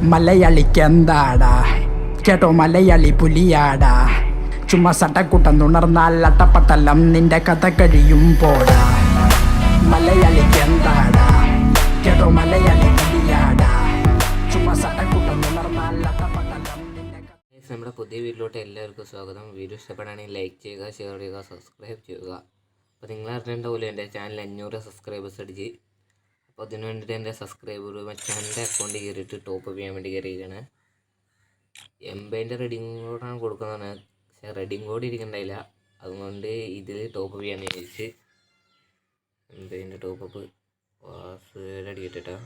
മലയാളിക്കെന്താടാ കേട്ടോ മലയാളി പുലിയാടാ ചുമ്മാ സട്ടക്കുട്ടം തുണർന്നാൽ അട്ടപ്പട്ടലം നിന്റെ കഥ കഴിയും പോടാ. മലയാളിക്കെന്താടാ കേട്ടോ മലയാളി പുലിയാടാ ചുമ്മാ സട്ടക്കുട്ടം തുണർന്നാൽ അട്ടപ്പട്ടലം നിന്റെ നമ്മുടെ പുതിയ വീട്ടിലോട്ട് എല്ലാവർക്കും സ്വാഗതം. വീഡിയോ ഇഷ്ടപ്പെടുകയാണെങ്കിൽ ലൈക്ക് ചെയ്യുക, ഷെയർ ചെയ്യുക, സബ്സ്ക്രൈബ് ചെയ്യുക. അപ്പോൾ നിങ്ങൾ അറിഞ്ഞേണ്ട പോലെ എൻ്റെ ചാനൽ 500 സബ്സ്ക്രൈബേഴ്സ് അടിച്ച്. അപ്പോൾ അതിന് വേണ്ടിയിട്ട് എൻ്റെ സബ്സ്ക്രൈബർ മച്ചാൻ്റെ അക്കൗണ്ട് കയറിയിട്ട് ടോപ്പ് ചെയ്യാൻ വേണ്ടി കയറിയിരിക്കുകയാണ്. എംബൈൻ്റെ റെഡിങ് കോഡാണ് കൊടുക്കുന്നതാണ്, പക്ഷേ റെഡിങ് കോഡ് ഇരിക്കണ്ടായില്ല. അതുകൊണ്ട് ഇതിൽ ടോപ്പ് ചെയ്യാൻ വിചാരിച്ച് എംബൈൻ്റെ ടോപ്പ് പാസ്വേഡ് അടിക്കട്ടെ.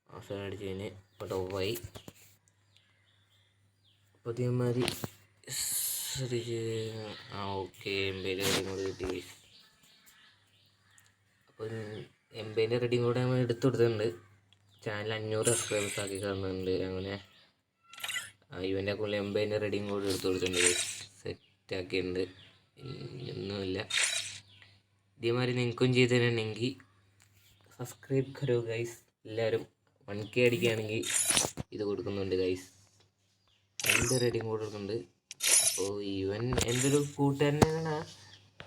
പാസ്വേഡ് അടിച്ച് കഴിഞ്ഞ് ഇപ്പോൾ ടോപ്പായി. അപ്പോൾ അതേമാതിരി ഓക്കെ എംബൈൻ്റെ റെഡിങ് കോഡ് കിട്ടി. അപ്പോൾ എംബൈൻ്റെ റെഡിങ് കോഡ് നമ്മൾ എടുത്തു കൊടുത്തിട്ടുണ്ട്. ചാനൽ 500 സബ്സ്ക്രൈബേഴ്സ് ആക്കി കാണുന്നുണ്ട്. അങ്ങനെ ഇവൻ്റെ അക്കൗണ്ടിൽ എംബൈൻ്റെ റെഡിങ് കോഡ് എടുത്തു കൊടുത്തിട്ടുണ്ട്, സെറ്റ് ആക്കിയിട്ടുണ്ട്. ഒന്നുമില്ല. ഇതേമാതിരി നിങ്ങൾക്കും ചെയ്ത് തരണമെങ്കിൽ സബ്സ്ക്രൈബ് കരോ ഗൈസ്. എല്ലാവരും 1K അടിക്കുകയാണെങ്കിൽ ഇത് കൊടുക്കുന്നുണ്ട് ഗൈസ്. എൻ്റെ റെഡിങ് കോഡ് കൊടുക്കുന്നുണ്ട്. അപ്പോൾ ഇവൻ എൻ്റെ ഒരു കൂട്ടുകാരനാണ്.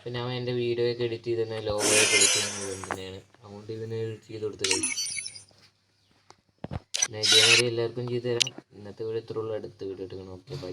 പിന്നെ അവൻ എൻ്റെ വീഡിയോ ഒക്കെ എഡിറ്റ് ചെയ്ത് തന്നെ ലോഗോയൊക്കെ എടുക്കുന്നത് തന്നെയാണ്. അതുകൊണ്ട് ഇവന് ചെയ്ത് കൊടുത്തത്. പിന്നെ ഇതേമാതിരി എല്ലാവർക്കും ചെയ്തു തരാം. ഇന്നത്തെ വീഡിയോ ഇത്രയുള്ള അടുത്ത വീഡിയോ എടുക്കണം. Okay bye.